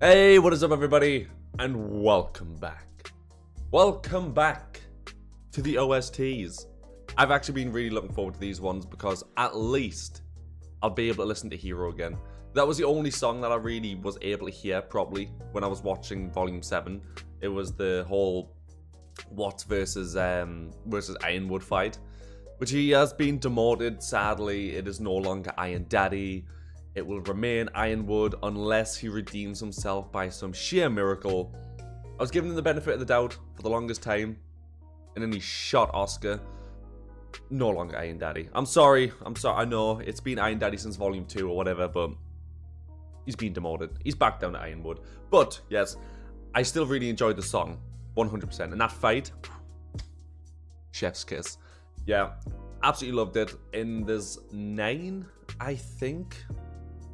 Hey, what is up everybody? And welcome back. Welcome back to the OSTs. I've actually been really looking forward to these ones because at least I'll be able to listen to Hero again. That was the only song that I really was able to hear properly when I was watching Volume 7. It was the whole Watts versus Ironwood fight, which he has been demoted. Sadly, it is no longer Iron Daddy. It will remain Ironwood unless he redeems himself by some sheer miracle. I was giving him the benefit of the doubt for the longest time, and then he shot Oscar. No longer Iron Daddy. I'm sorry. I know it's been Iron Daddy since Volume 2 or whatever, but he's been demoted. He's back down to Ironwood. But yes, I still really enjoyed the song, 100%. And that fight, chef's kiss. Yeah, absolutely loved it. And there's 9, I think.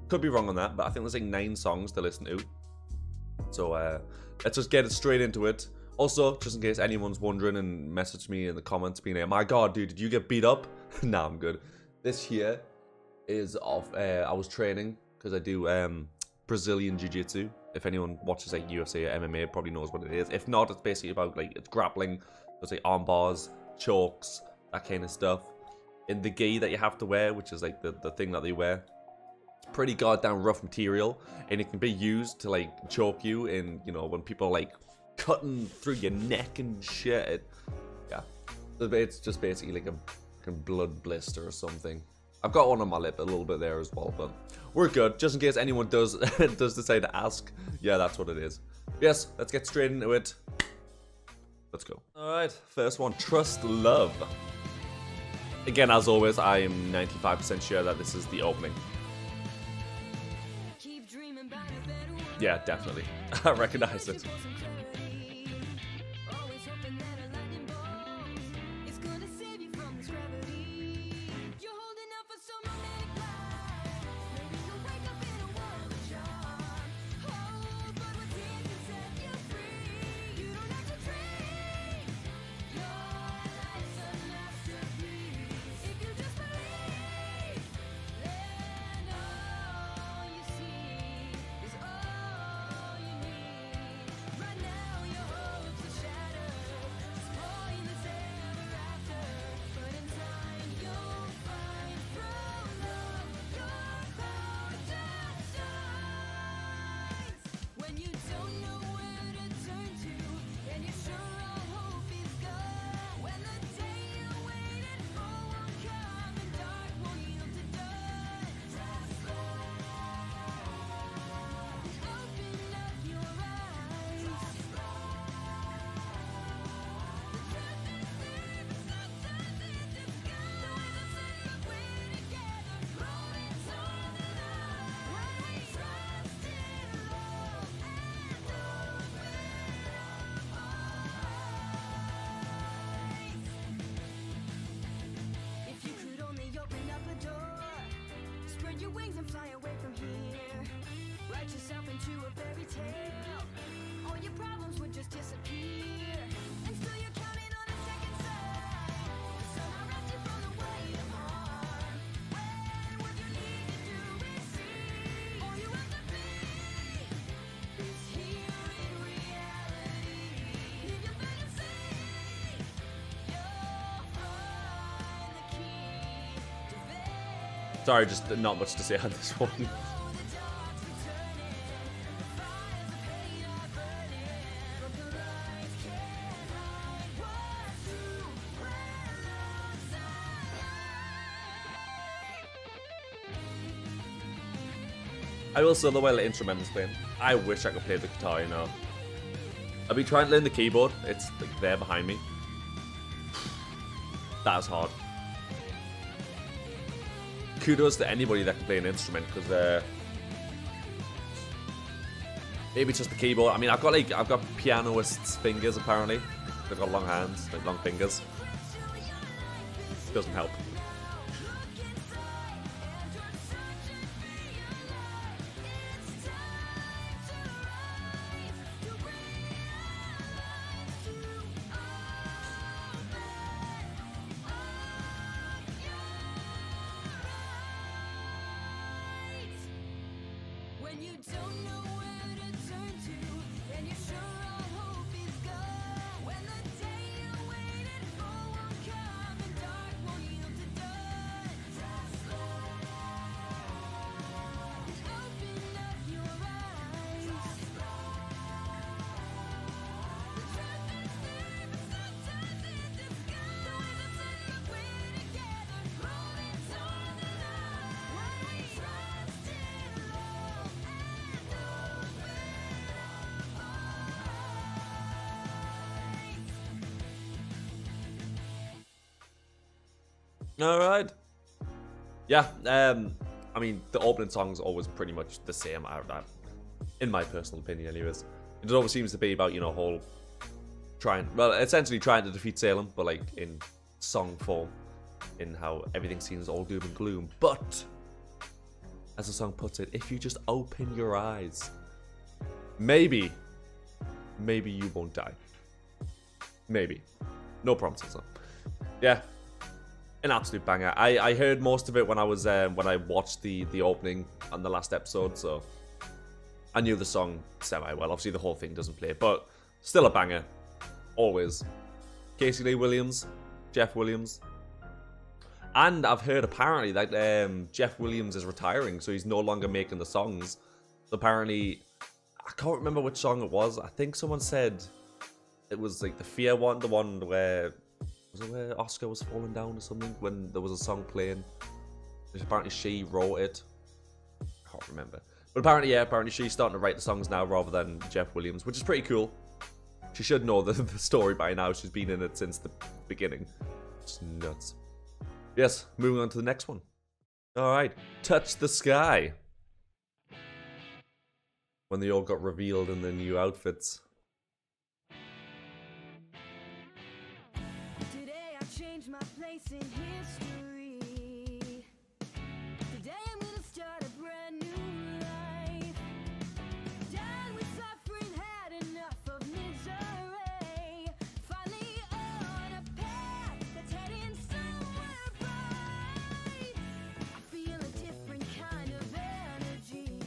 Could be wrong on that, but I think there's like 9 songs to listen to. So let's just get it straight into it. Also, just in case anyone's wondering and message me in the comments being like, my god, dude, did you get beat up? Nah, I'm good. This here is of, I was training because I do Brazilian Jiu-Jitsu. If anyone watches like UFC or MMA, probably knows what it is. If not, it's basically about like, it's grappling. There's like arm bars, chokes, that kind of stuff. In the gi that you have to wear, which is like the thing that they wear. Pretty goddamn rough material, and it can be used to like choke you, and you know when people are, like cutting through your neck and shit. Yeah, it's just basically like a blood blister or something. I've got one on my lip a little bit there as well, but we're good. Just in case anyone does decide to ask, yeah, that's what it is. Yes, let's get straight into it. Let's go. All right, first one, Trust Love. Again, as always, I am 95% sure that this is the opening. Yeah, definitely. I recognize it. Your wings and fly away from here. Write yourself into a fairy tale. All your problems would just disappear. And still you're counting on a second sight. Somehow resting from the weight of harm. When what you need to do is see all you have to be is here in reality. If you fantasy, you'll find the key to faith. Sorry, just not much to say on this one. I will say the way the instrumental's playing. I wish I could play the guitar, you know. I've been trying to learn the keyboard. It's like there behind me. That is hard. Kudos to anybody that can play an instrument, because maybe it's just the keyboard. I mean, I've got pianist's fingers apparently. They've got long hands, like long fingers. Doesn't help. When you don't know where to turn. All right. Yeah. I mean, the opening song's always pretty much the same. In my personal opinion, anyways. It always seems to be about, you know, whole essentially trying to defeat Salem, but like in song form, in how everything seems all doom and gloom. But as the song puts it, if you just open your eyes, maybe you won't die. Maybe. No promises though. Yeah. An absolute banger. I heard most of it when I was when I watched the opening on the last episode, so I knew the song semi-well. Obviously the whole thing doesn't play, but still a banger. Always. Casey Lee Williams, Jeff Williams. And I've heard apparently that Jeff Williams is retiring, so he's no longer making the songs. So apparently, I can't remember which song it was. I think someone said it was like the Fear one, the one where... Was it where Oscar was falling down or something? When there was a song playing. Apparently she wrote it. I can't remember. But apparently, yeah, apparently she's starting to write the songs now rather than Jeff Williams, which is pretty cool. She should know the story by now. She's been in it since the beginning. It's nuts. Yes, moving on to the next one. Alright, Touch the Sky. When they all got revealed in their new outfits. Today I changed my place in history. Today I'm gonna start a brand new life. Done with suffering, had enough of misery. Finally on a path that's heading somewhere bright. I feel a different kind of energy,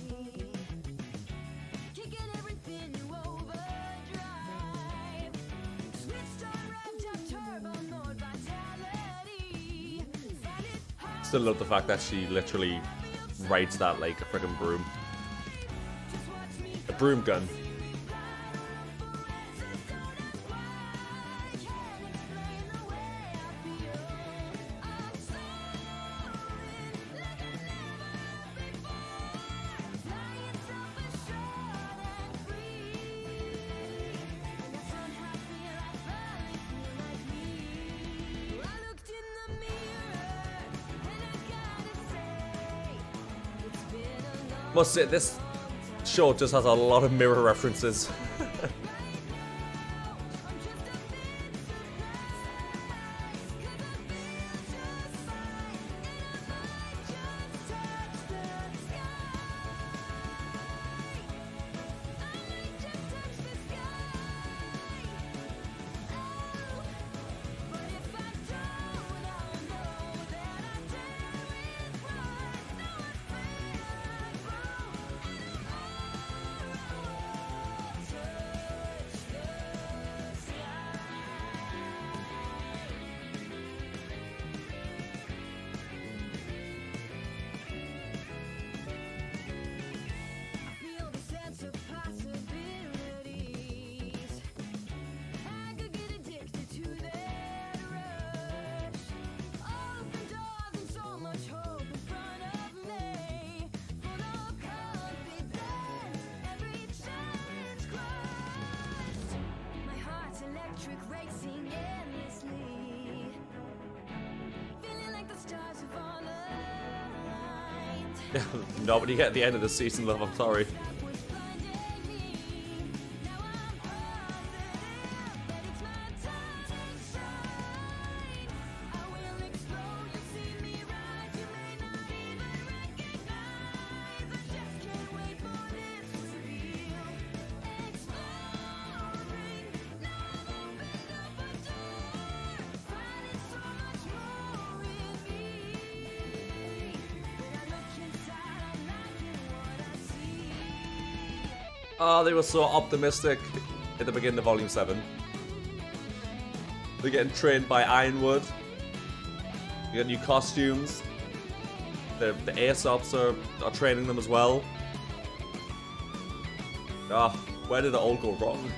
kicking everything to overdrive. Switched on, revved up, turbo mode vitality. Find it hard. Still love the fact that she literally rides that like a friggin' broom. Just watch me A broom gun. Must say, this show just has a lot of mirror references. feel the sense of possibilities. I could get addicted to that rush. Open doors and so much hope in front of me. Full of confidence every time it's crushed. My heart's electric, racing endlessly. Feeling like the stars have all aligned. Nobody get the end of the season, love. I'm sorry. Was blinding me. Now I'm confident that it's my time to shine. I will explode, you'll see me rise. You may not even recognize. I just can't wait for this to reveal. Exploring, now I've opened up a door. Finding so much more in me. When I look inside, I'm liking what I see. Oh, they were so optimistic at the beginning of Volume 7. They're getting trained by Ironwood. You get new costumes. The Aesops are training them as well. Ah, where did it all go wrong?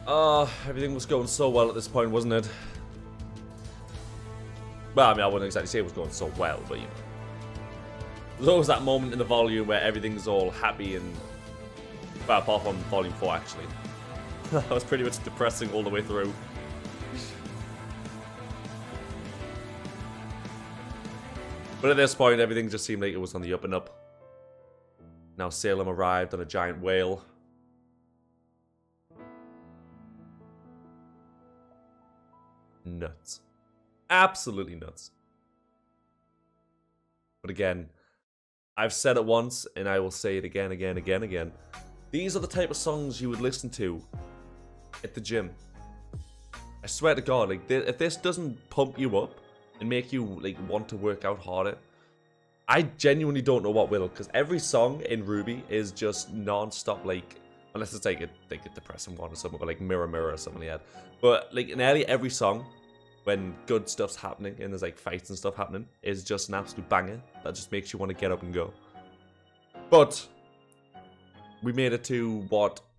Everything was going so well at this point, wasn't it? Well, I mean, I wouldn't exactly say it was going so well, but you know. There's always that moment in the volume where everything's all happy and... Well, apart from volume 4, actually. That was pretty much depressing all the way through. But at this point, everything just seemed like it was on the up and up. Now Salem arrived on a giant whale. Nuts. Absolutely nuts. But again, I've said it once, and I will say it again. These are the type of songs you would listen to at the gym. I swear to God, like, if this doesn't pump you up and make you like want to work out harder, I genuinely don't know what will. Because every song in RWBY is just non-stop, like, unless it's like a depressing one or something, or like Mirror Mirror or something like that. But like in nearly every song, when good stuff's happening and there's like fights and stuff happening, is just an absolute banger that just makes you want to get up and go. But we made it to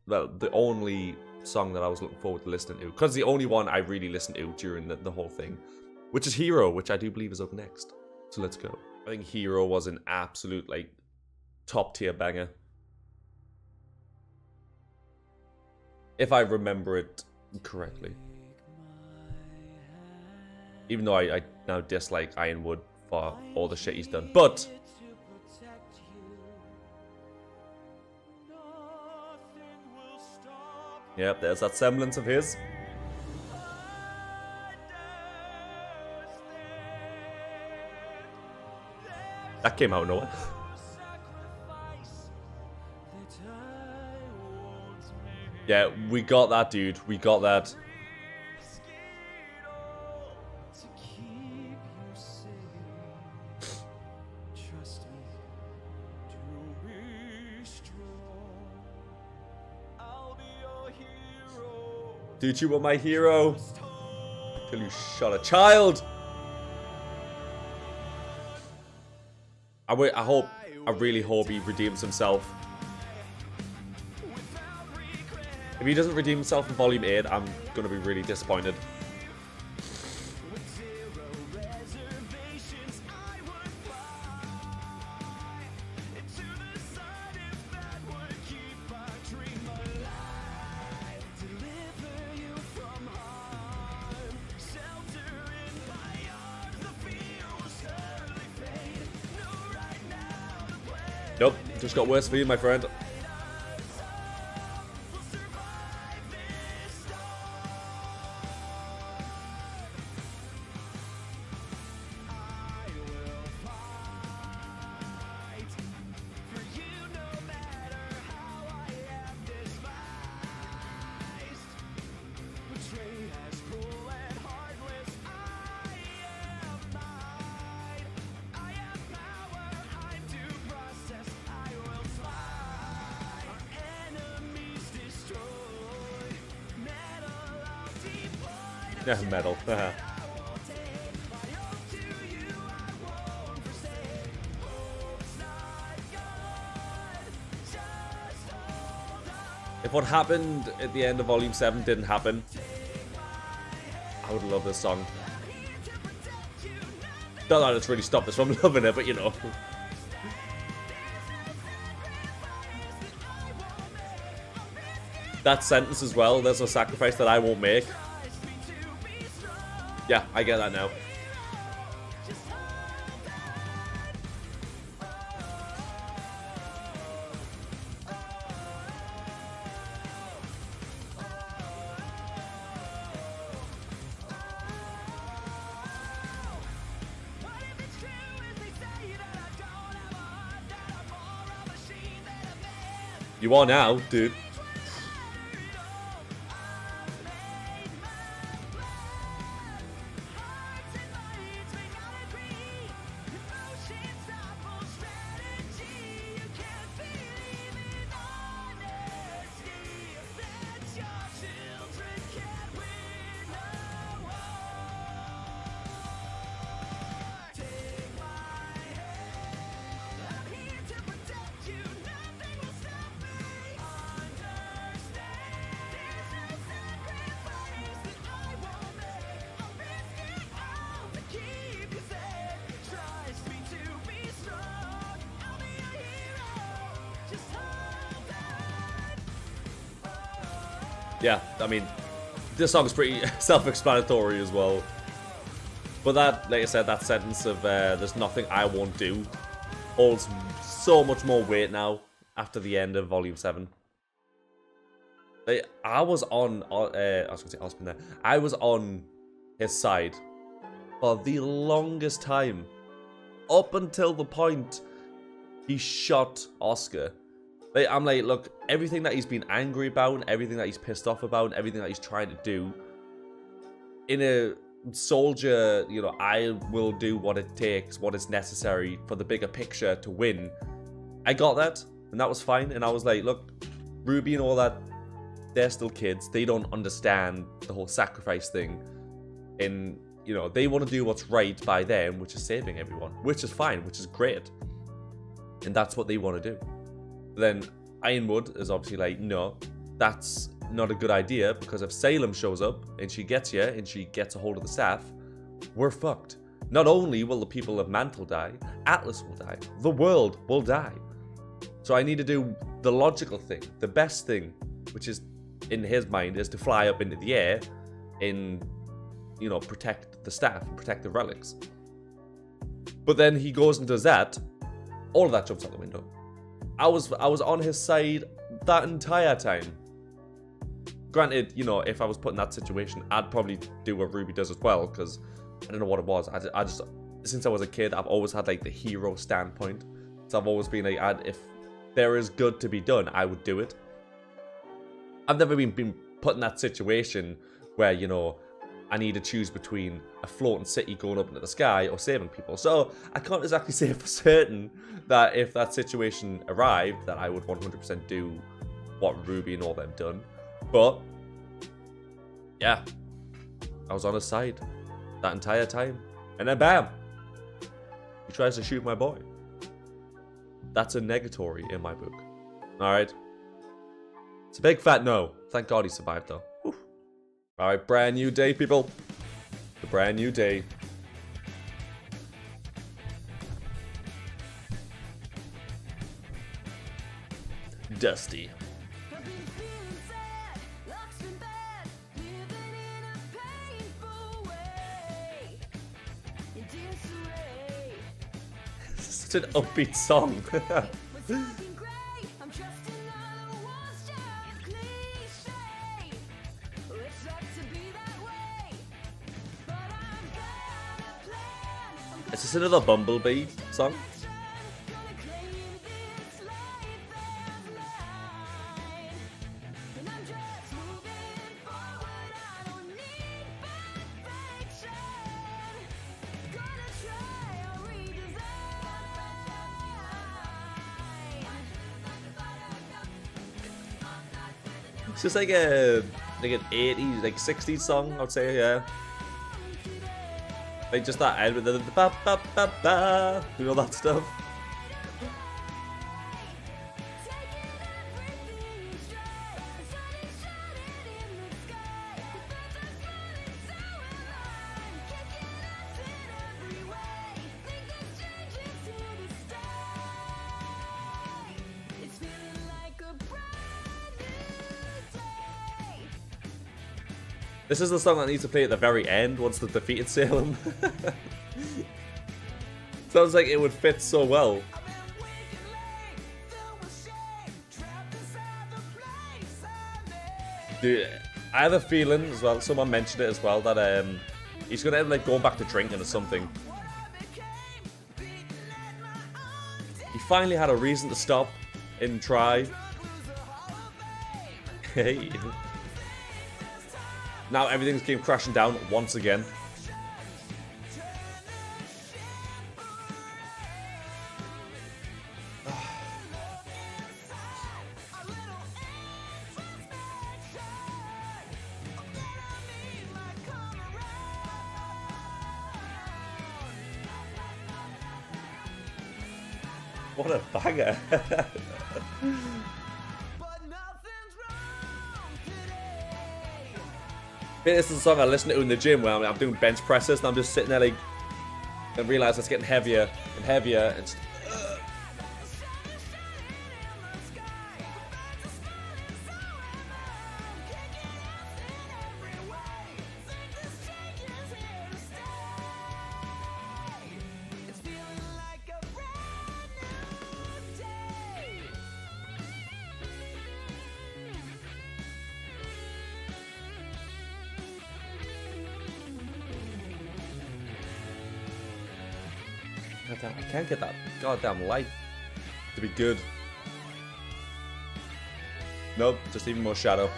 the only song that I was looking forward to listening to, because the only one I really listened to during the whole thing, which is Hero, which I do believe is up next. So let's go. I think Hero was an absolute like top tier banger, if I remember it correctly. Even though I now dislike Ironwood for all the shit he's done. But yep, there's that semblance of his. That came out of nowhere. Yeah, we got that, dude. We got that. Dude, you were my hero till you shot a child. I really hope he redeems himself. If he doesn't redeem himself in Volume 8, I'm gonna be really disappointed. Nope, just got worse for you, my friend. Yeah, metal. If what happened at the end of Volume 7 didn't happen, I would love this song. Not that it's really stopped us from loving it, but you know. That sentence as well, there's a sacrifice that I won't make. Yeah, I get that now. You are now, dude. yeah, I mean, this song is pretty self-explanatory as well. But that, like I said, that sentence of there's nothing I won't do holds so much more weight now after the end of Volume 7. Like, I was on, I was going to say Osman there. I was on his side for the longest time. Up until the point he shot Oscar. Like, I'm like, look, everything that he's been angry about, and everything that he's pissed off about, and everything that he's trying to do, in a soldier, you know, I will do what it takes, what is necessary for the bigger picture to win. I got that, and that was fine. And I was like, look, RWBY and all that, they're still kids. They don't understand the whole sacrifice thing. And, you know, they want to do what's right by them, which is saving everyone, which is fine, which is great. And that's what they want to do. But then Ironwood is obviously like, no, that's not a good idea, because if Salem shows up and she gets you and she gets a hold of the staff, we're fucked. Not only will the people of Mantle die, Atlas will die. The world will die. So I need to do the logical thing, the best thing, which is, in his mind, is to fly up into the air and, you know, protect the staff and protect the relics. But then he goes and does that. All of that jumps out the window. I was on his side that entire time. Granted, you know, if I was put in that situation, I'd probably do what RWBY does as well, because I don't know what it was. I just, since I was a kid, I've always had like the hero standpoint. So I've always been like, if there is good to be done, I would do it. I've never been put in that situation where, you know, I need to choose between a floating city going up into the sky or saving people. So I can't exactly say for certain that if that situation arrived, that I would 100% do what RWBY and all them done. But yeah, I was on his side that entire time. And then bam, he tries to shoot my boy. That's a negatory in my book. Alright. It's a big fat no. Thank God he survived though. Alright, brand new day, people. The brand new day. Dusty. Such an upbeat song. Is this another Bumblebee song? It's just like an 80s, like 60s song, I would say, yeah. Like just that end with the ba ba ba ba, you know, that stuff. This is the song that needs to play at the very end once they've defeated Salem. Sounds like it would fit so well. Dude, I have a feeling as well, someone mentioned it as well, that he's gonna end up like going back to drinking or something. He finally had a reason to stop and try. Hey. Now everything's came crashing down once again. What a banger. This is a song I listen to in the gym where I'm doing bench presses and I'm just sitting there like, and realise it's getting heavier and heavier and just, Goddamn, I can't get that goddamn light to be good. Nope, just even more shadow.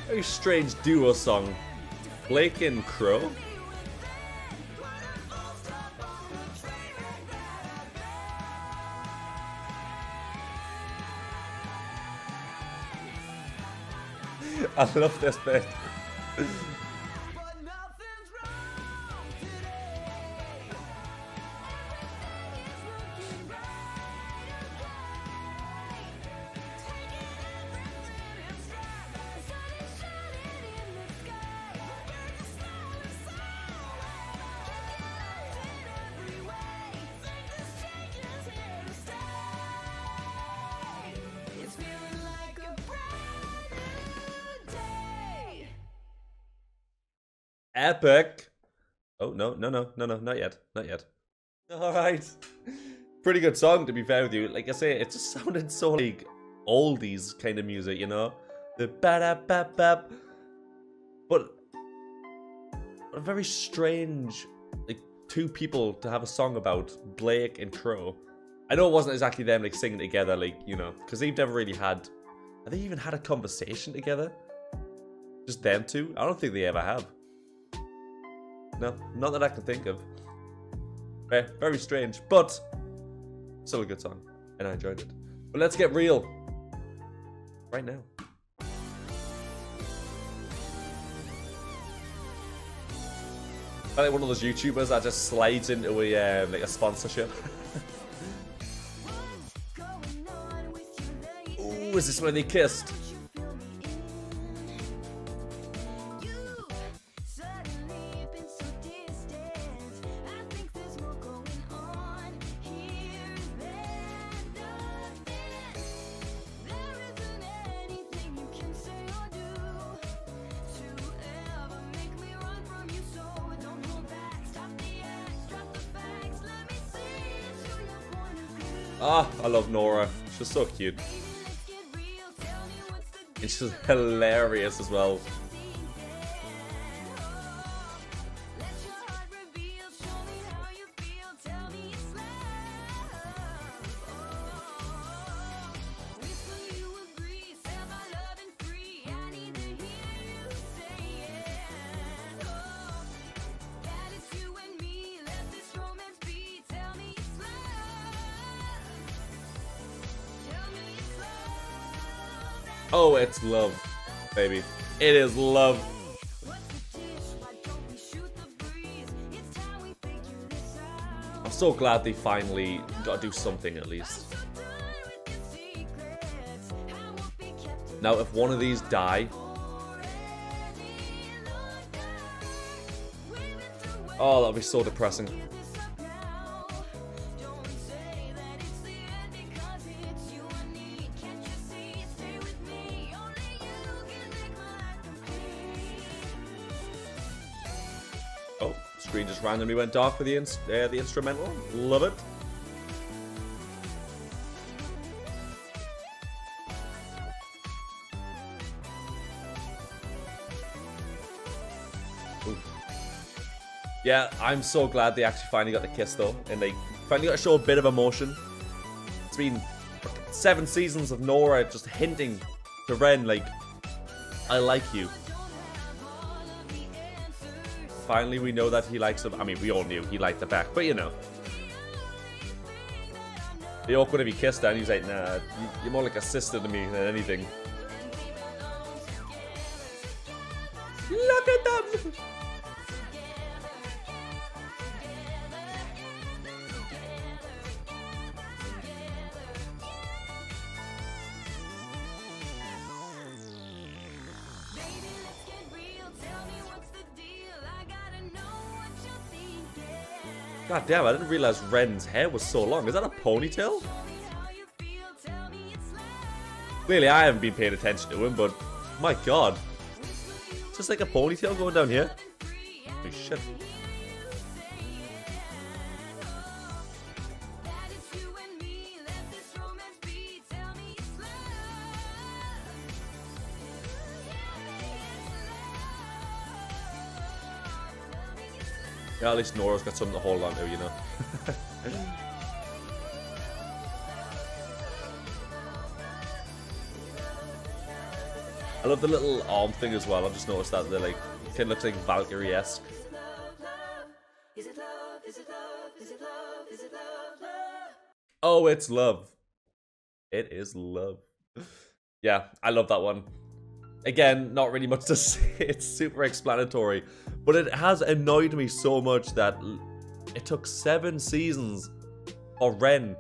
Very strange duo song. Blake and Crow. I love this bit. Epic. Oh, no, not yet. Not yet. Alright. Pretty good song, to be fair with you. Like I say, it just sounded so like oldies kind of music, you know? The ba-da-bap-bap. But a very strange, like, two people to have a song about, Blake and Crow. I know it wasn't exactly them, like, singing together, like, you know, because they've never really had... Have they even had a conversation together? Just them two? I don't think they ever have. No, not that I can think of. Very strange, but still a good song, and I enjoyed it. But let's get real right now. I like one of those YouTubers that just slides into a like a sponsorship. Ooh, is this where they kissed? Ah, I love Nora. She's so cute. And she's hilarious as well. Oh, it's love, baby. It is love. I'm so glad they finally got to do something at least. Now, if one of these die... Oh, that'll be so depressing. Oh, screen just randomly went dark for the instrumental. Love it. Ooh. Yeah, I'm so glad they actually finally got the kiss though, and they finally got to show a bit of emotion. It's been 7 seasons of Nora just hinting to Ren like, I like you. Finally, we know that he likes him. I mean, we all knew he liked the back, but you know. Be awkward if he kissed her and he's like, nah, you're more like a sister to me than anything. Look at them! God damn, I didn't realize Ren's hair was so long. Is that a ponytail? Clearly I haven't been paying attention to him, but my god. just like a ponytail going down here. Holy shit. Yeah, at least Nora's got something to hold on to, you know. I love the little arm thing as well. I've just noticed that they're like, it kind of looks like Valkyrie-esque. Oh, it's love. It is love. Yeah, I love that one. Again, not really much to say. It's super explanatory. But it has annoyed me so much that it took 7 seasons for Ren.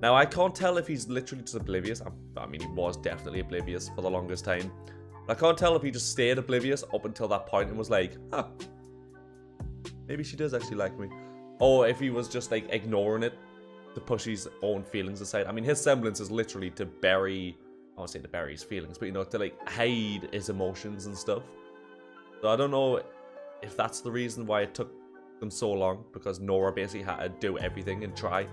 Now, I can't tell if he's literally just oblivious. I mean, he was definitely oblivious for the longest time. But I can't tell if he just stayed oblivious up until that point and was like, huh, maybe she does actually like me. Or if he was just like ignoring it to push his own feelings aside. I mean, his semblance is literally to bury, I won't say to bury his feelings, but you know, to like hide his emotions and stuff. So I don't know if that's the reason why it took them so long, because Nora basically had to do everything and try.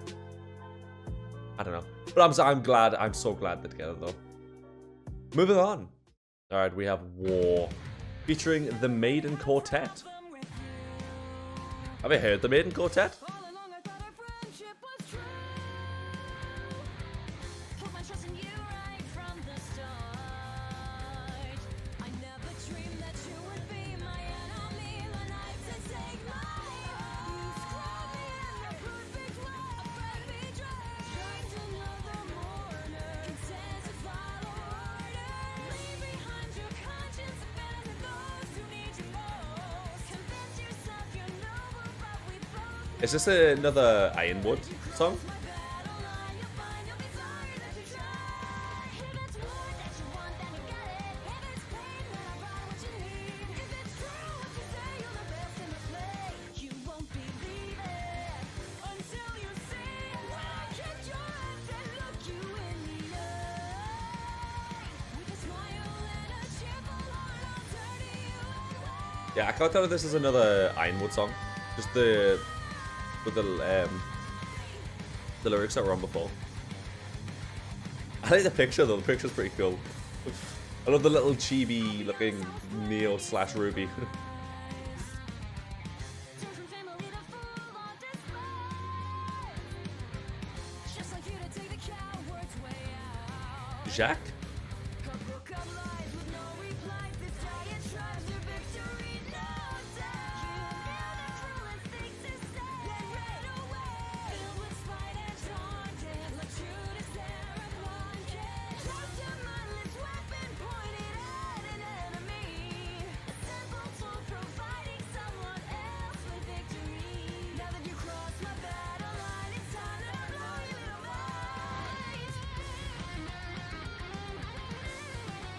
I don't know. But I'm glad, I'm so glad they're together though. Moving on. Alright, we have War, featuring the Maiden Quartet. Have you heard the Maiden Quartet? Is this another Ironwood song? Yeah, I can't tell if this is another Ironwood song. Just with the lyrics that were on before. I like the picture though, the picture's pretty cool. I love the little chibi looking Neo / Ruby. Jacques?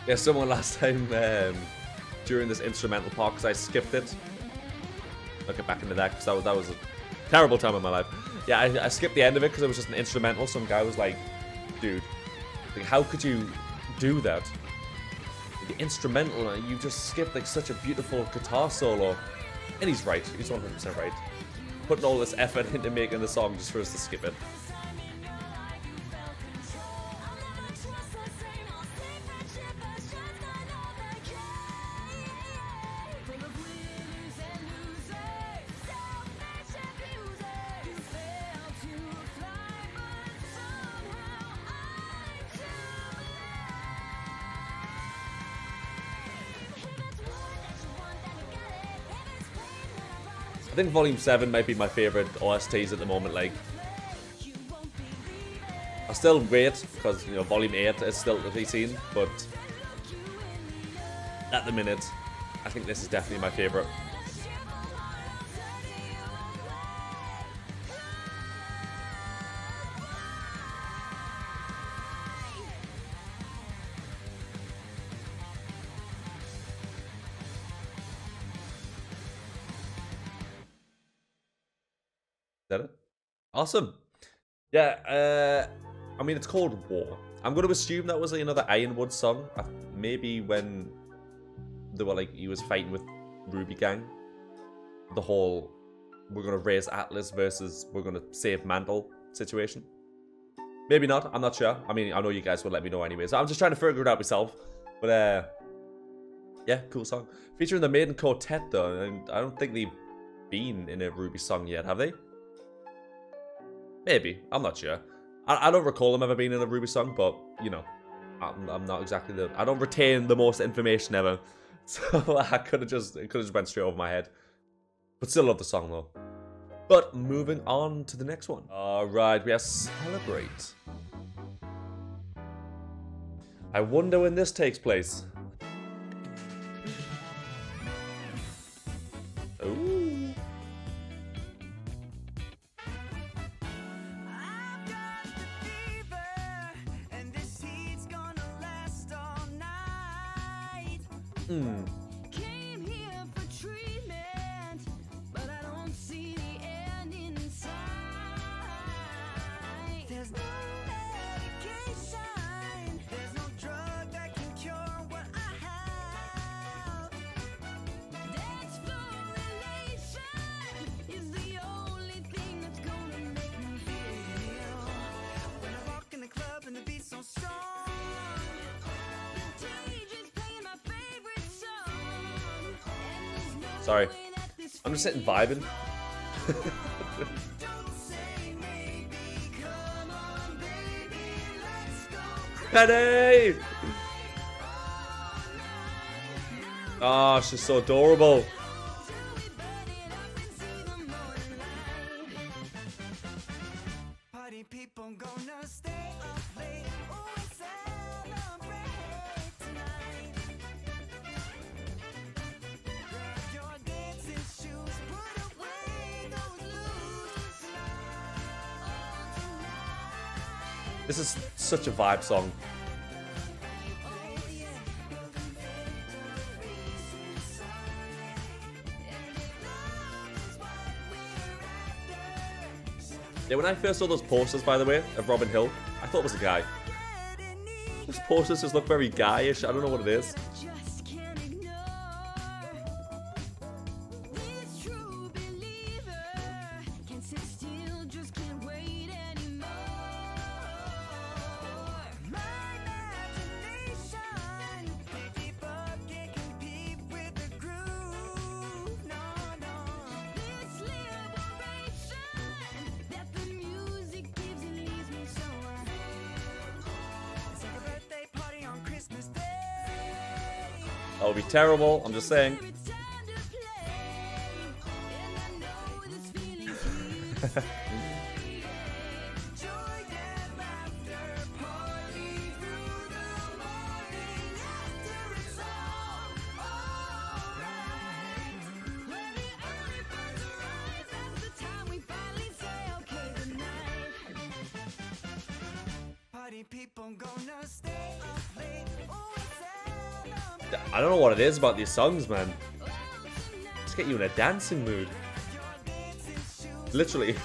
Yeah, someone last time during this instrumental part, because I skipped it. I'll get back into that because that was a terrible time in my life. Yeah, I skipped the end of it because it was just an instrumental. Some guy was like, dude, like, how could you do that? The instrumental, you just skipped like such a beautiful guitar solo. And he's right, he's 100% right. Putting all this effort into making the song just for us to skip it. I think Volume 7 might be my favourite OSTs at the moment. Like, I still wait because, you know, Volume 8 is still to be seen, but at the minute, I think this is definitely my favourite. It? Awesome. Yeah, I mean, it's called War. I'm going to assume that was another Ironwood song. Maybe when they were like he was fighting with RWBY Gang. The whole we're gonna raise Atlas versus we're gonna save Mantle situation. Maybe not. I'm not sure. I mean, I know you guys will let me know anyway. So I'm just trying to figure it out myself. But yeah, cool song. Featuring the Maiden Quartet though, and I don't think they've been in a RWBY song yet, have they? Maybe. I'm not sure. I don't recall them ever being in a RWBY song, but you know, I'm not exactly the. I don't retain the most information ever, so I could have just went straight over my head. But still love the song though. But moving on to the next one. Alright, we have Celebrate. I wonder when this takes place. Ooh. I've got the fever, and this heat's gonna last all night. Came here for treatment, but I don't see the end in sight. There's no medication, there's no drug that can cure what I have. Dance floor elation is the only thing that's gonna make me feel. When I walk in the club and the beat's so strong, the DJ's playing my favorite song. And there's no Sorry. way that this I'm just sitting vibing. don't say maybe, come on baby, let's go Penny! Oh, she's so adorable. Party people gonna stay up late. Oh, we celebrate tonight. Grab your dancing shoes, put away those losers tonight. This is such a vibe song. Oh yeah, Yeah, when I first saw those posters, by the way, of Robin Hill, I thought it was a guy. Those posters just look very guyish. I don't know what it is. just can't ignore this true believer. Can't sit still, just can't wait anymore. My imagination can't keep up, can't compete with the groove. No, no. This liberation that the music gives and leaves me so it's like a birthday party on Christmas Day. That would be terrible. I'm just saying. It's time to play, and I know this feeling's here. Joy and laughter, party through the morning after it's all alright. When the early birds arise, that's the time we finally say okay goodnight. Party people gonna stay up late. Oh, it's I don't know what it is about these songs, man. Just get you in a dancing mood. Literally.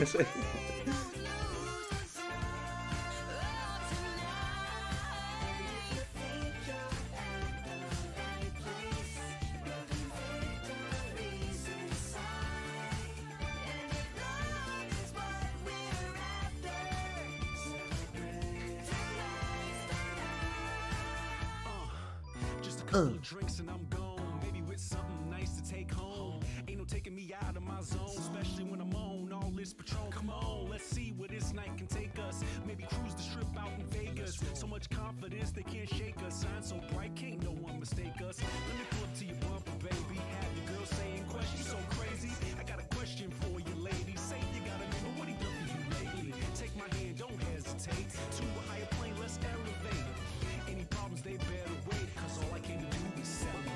Just a couple of drinks and I'm gone. Maybe with something nice to take home. Ain't no taking me out of my zone, especially when I'm on all this Patron. Come on, let's see where this night can take us. Maybe cruise the strip out in Vegas. So much confidence they can't shake us. Sign so bright, can't no one mistake us. Let me pull up to your bumper, baby. Have your girl saying questions so crazy. I got a question for you, lady. Say you got a name, what he done for you lately? Take my hand, don't hesitate. To a higher plane, let's elevate. Any problems, they better wait. Cause all I came to do is celebrate.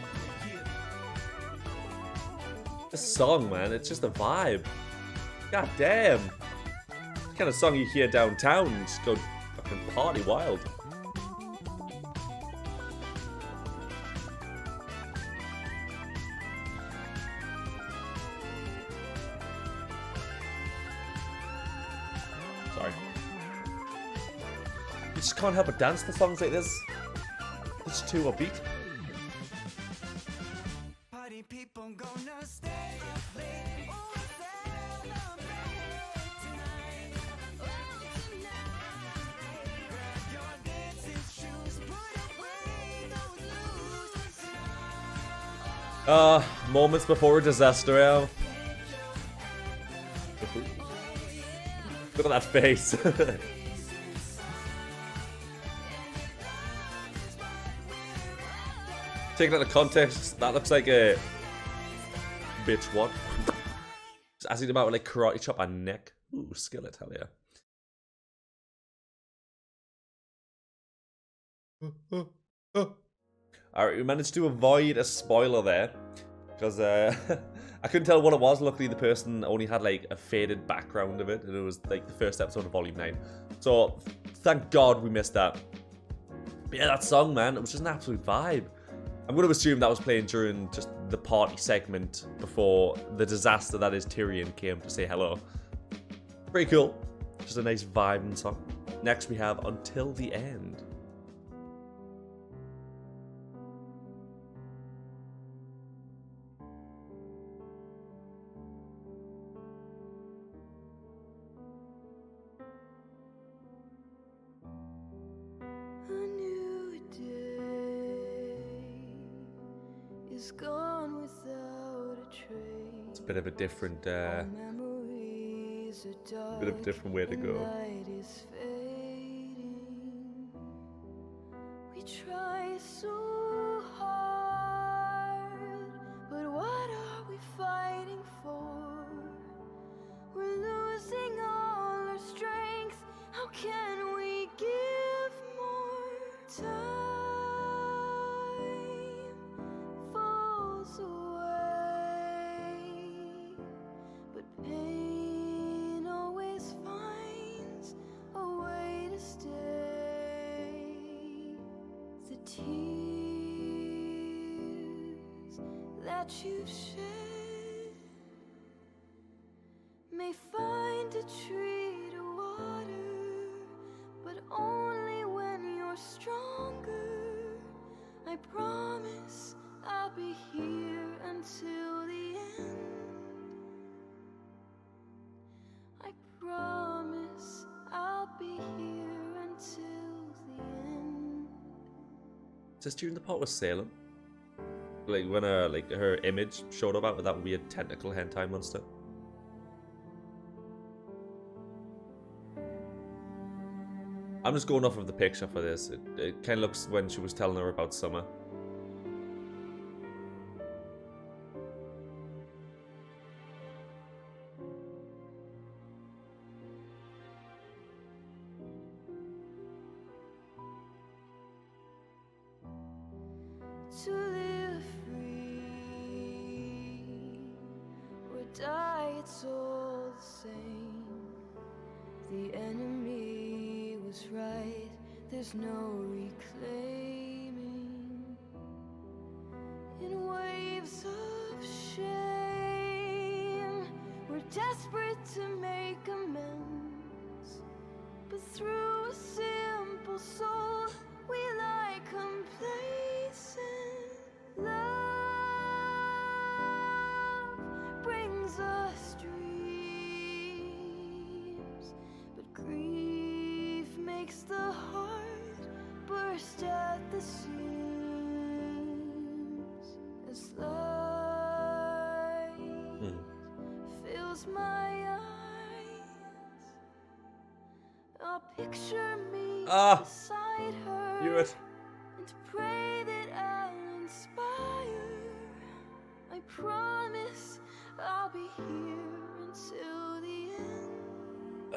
Yeah. This song, man, it's just a vibe. God damn. The kind of song you hear downtown and just go fucking party wild. Sorry. You just can't help but dance to songs like this. It's too upbeat. I'm gonna stay up late or celebrate tonight. Oh, tonight. Grab your dancing shoes, put away those loose tonight. Moments before a disaster, Al. Look at that face. Taken out of context, that looks like a bitch. What? Just asking about with like karate chop and neck. Ooh, skillet, hell yeah. Alright, we managed to avoid a spoiler there because I couldn't tell what it was. Luckily, the person only had like a faded background of it, and it was like the first episode of Volume 9. So thank God we missed that. But yeah, that song, man, it was just an absolute vibe. I'm going to assume that was playing during just the party segment before the disaster that is Tyrion came to say hello. Pretty cool. Just a nice vibing song. Next we have Until the End. A new day is gone without a trace. It's a bit of a different Memories are dark, bit of a different way to the go. light is fading. We try so hard, but what are we fighting for? We're losing all our strength. How can we give more? Time falls away, but pain always finds a way to stay. The tears that you've shed may find a tree to water, but only when you're stronger. I promise I'll be here until the end. I promise I'll be here until the end. Is this during the part with Salem? Like when her image showed up out with that weird tentacle hentai monster? I'm just going off of the picture for this. It kind of looks when she was telling her about Summer. To live free or die, it's all the same. The enemy was right, there's no reclaiming. In waves of shame, we're desperate to make amends, but through a simple soul, we lie complacent. Love brings us dreams, but grief makes the heart burst at the seams. As light fills my eyes, I'll picture me beside her. Knew it. And pray that I'll inspire. I promise I'll be here until the end.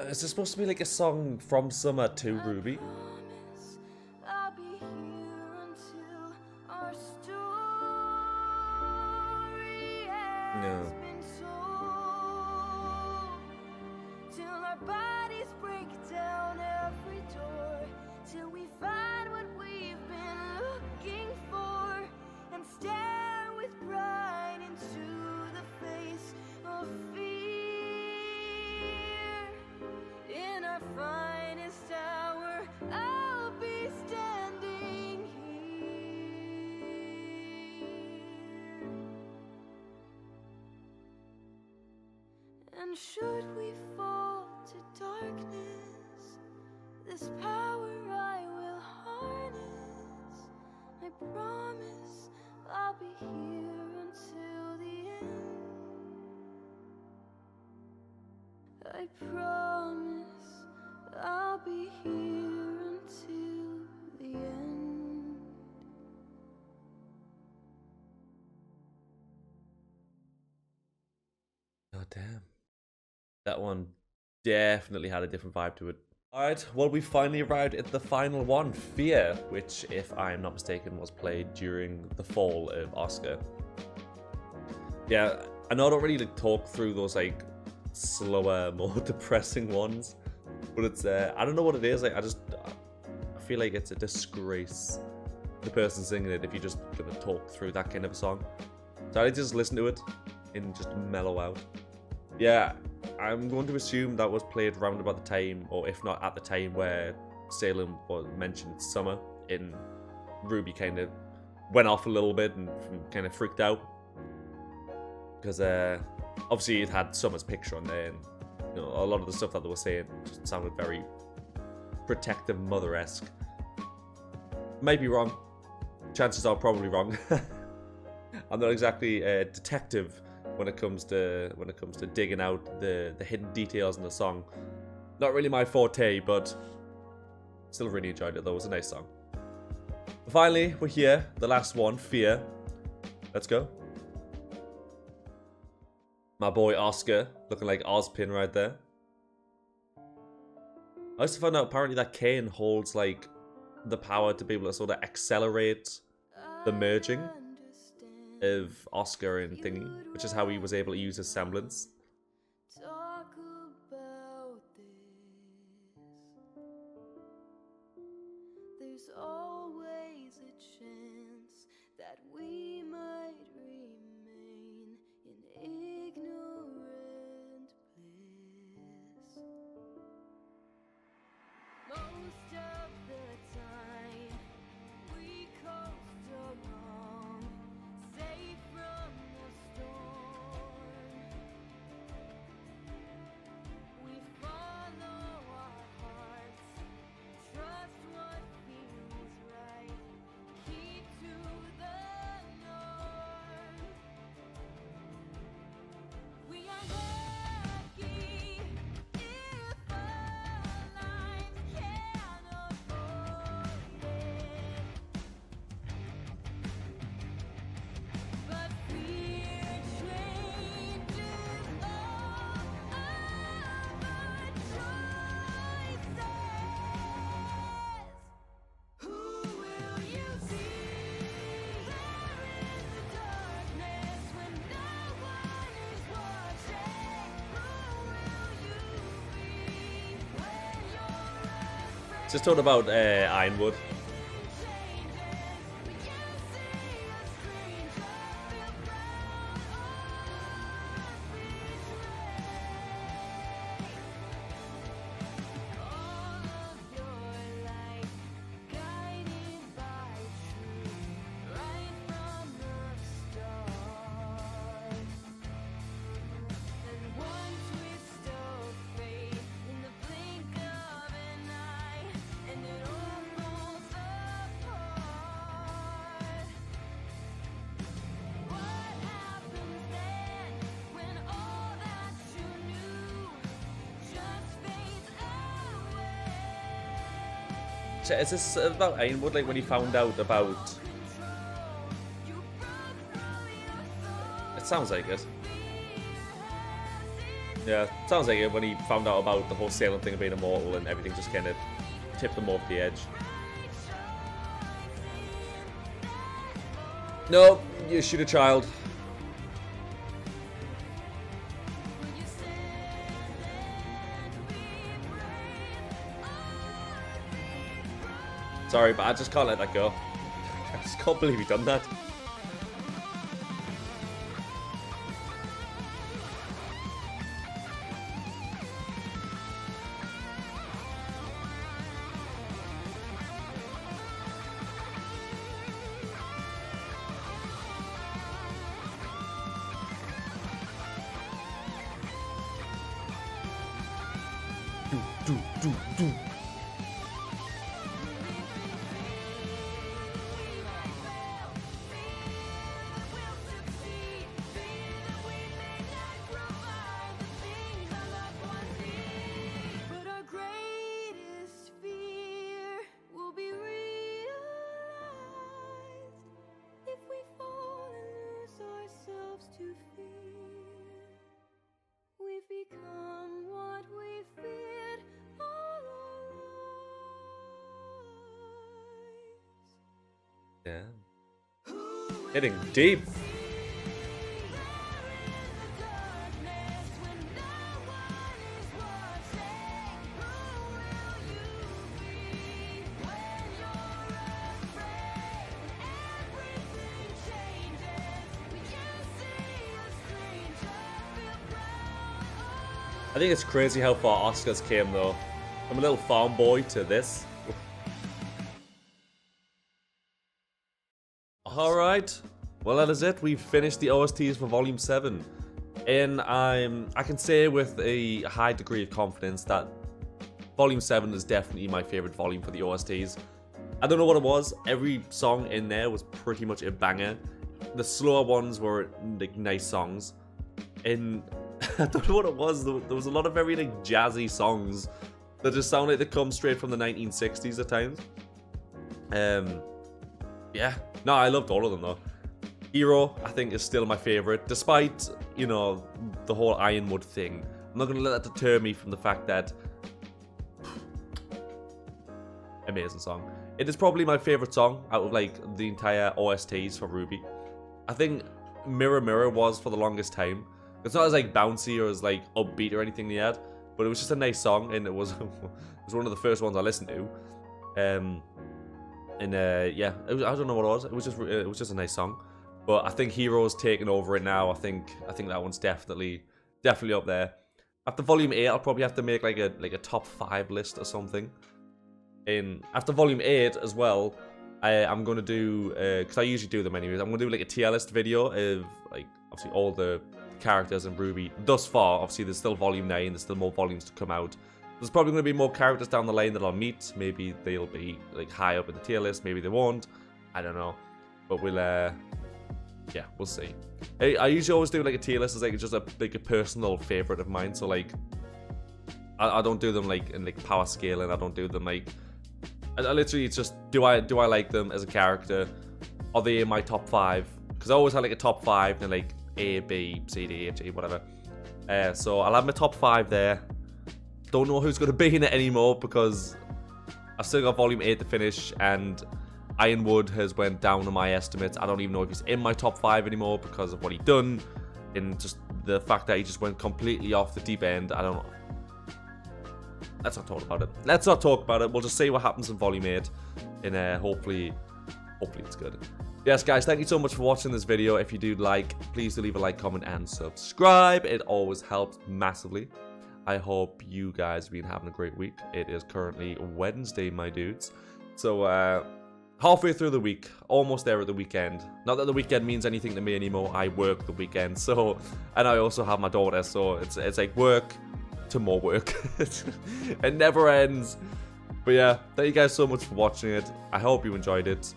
Is this supposed to be like a song from Summer to RWBY? Promise I'll be here until our story has No. been told. Till our bodies break down every door. Till we find what we've been looking for and stare with pride into the face of fear. In our finest hour, I'll be standing here. And should we fall to darkness, this power I will harness. I promise I'll be here until the end. I promise I'll be here until the end. Oh, damn. That one definitely had a different vibe to it. Alright, well, we finally arrived at the final one, Fear, which, if I am not mistaken, was played during the fall of Oscar. Yeah, I know I don't really like, talk through those like slower, more depressing ones, but it's I don't know what it is. Like, I feel like it's a disgrace the person singing it if you just gonna talk through that kind of a song. So I just listen to it and just mellow out. Yeah, I'm going to assume that was played around about the time, or if not at the time, where Salem was mentioned summer in RWBY kind of went off a little bit and kind of freaked out. Because obviously it had Summer's picture on there, and you know, a lot of the stuff that they were saying just sounded very protective mother-esque. Might be wrong. Chances are probably wrong. I'm not exactly a detective when it comes to digging out the hidden details in the song. Not really my forte, but still really enjoyed it though. It was a nice song. But finally, we're here. The last one, Fear. Let's go. My boy Oscar, looking like Ozpin right there. I also found out apparently that Kane holds like the power to be able to sort of accelerate the merging of Oscar and Thingy, which is how he was able to use his semblance. Talk about this. There's always a chance that we might remain in ignorant bliss. Most of the time, we coast along, safe from the storm. We follow our hearts, trust what feels right, keep to the norm. We are lucky if our lives can avoid it, but fear changes all our choices. Who will you see there in the darkness when no one is watching? Who will you be when you're afraid? Just talking about Ironwood. Is this about Ironwood, like when he found out about... It sounds like it. Yeah, it sounds like it when he found out about the whole Salem thing of being immortal and everything just kind of tipped him over the edge. No, you shoot a child. Sorry, but I just can't let that go. I just can't believe he done that. But our greatest fear will be realized if we fall and lose ourselves to fear. We've become what we feared all our lives. Yeah. Hitting deep. I think it's crazy how far Oscars came though. From a little farm boy to this. Alright. Well, that is it. We've finished the OSTs for Volume 7. And I can say with a high degree of confidence that Volume 7 is definitely my favorite volume for the OSTs. I don't know what it was. Every song in there was pretty much a banger. The slower ones were like nice songs. And I don't know what it was. There was a lot of very like jazzy songs that just sound like they come straight from the 1960s at times. Yeah. No, I loved all of them though. Hero, I think, is still my favorite, despite, you know, the whole Ironwood thing. I'm not going to let that deter me from the fact that... Amazing song. It is probably my favorite song out of, like, the entire OSTs for RWBY. I think Mirror Mirror was for the longest time. It's not as, like, bouncy or as, like, upbeat or anything they had, but it was just a nice song, and it was, it was one of the first ones I listened to. Yeah, I don't know what it was. It was just a nice song. But I think Hero's taken over it now. I think that one's definitely up there. After Volume 8, I'll probably have to make like a top 5 list or something. And after Volume 8 as well, I'm gonna do because I usually do them anyways. I'm gonna do like a tier list video of like obviously all the characters in RWBY thus far. Obviously, there's still Volume 9. There's still more volumes to come out. There's probably gonna be more characters down the line that I'll meet. Maybe they'll be like high up in the tier list. Maybe they won't. I don't know. But we'll yeah, we'll see. I usually always do like a tier list as like just a personal favorite of mine. So like, I don't do them like in like power scaling. I don't do them like. I literally, it's just do I like them as a character? Are they in my top 5? Because I always had like a top 5 and like A, B, C, D, F, G, whatever. So I'll have my top 5 there. Don't know who's gonna be in it anymore because I've still got Volume 8 to finish and Ironwood has went down on my estimates. I don't even know if he's in my top 5 anymore because of what he done. And just the fact that he just went completely off the deep end. I don't know. Let's not talk about it. Let's not talk about it. We'll just see what happens in Volume 8. And hopefully it's good. Yes, guys, thank you so much for watching this video. If you do like, please do leave a like, comment, and subscribe. It always helps massively. I hope you guys have been having a great week. It is currently Wednesday, my dudes. So, halfway through the week, almost there at the weekend. Not that the weekend means anything to me anymore. I work the weekend, so, and I also have my daughter, so it's like work to more work. It never ends. But yeah, thank you guys so much for watching it. I hope you enjoyed it.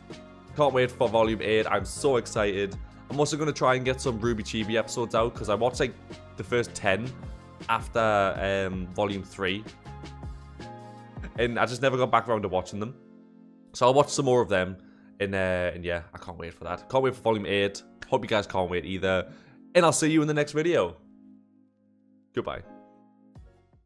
Can't wait for Volume 8. I'm so excited. I'm also going to try and get some RWBY Chibi episodes out because I watched like the first 10 after Volume 3. And I just never got back around to watching them. So I'll watch some more of them, and yeah, I can't wait for that. Can't wait for Volume 8. Hope you guys can't wait either. And I'll see you in the next video. Goodbye.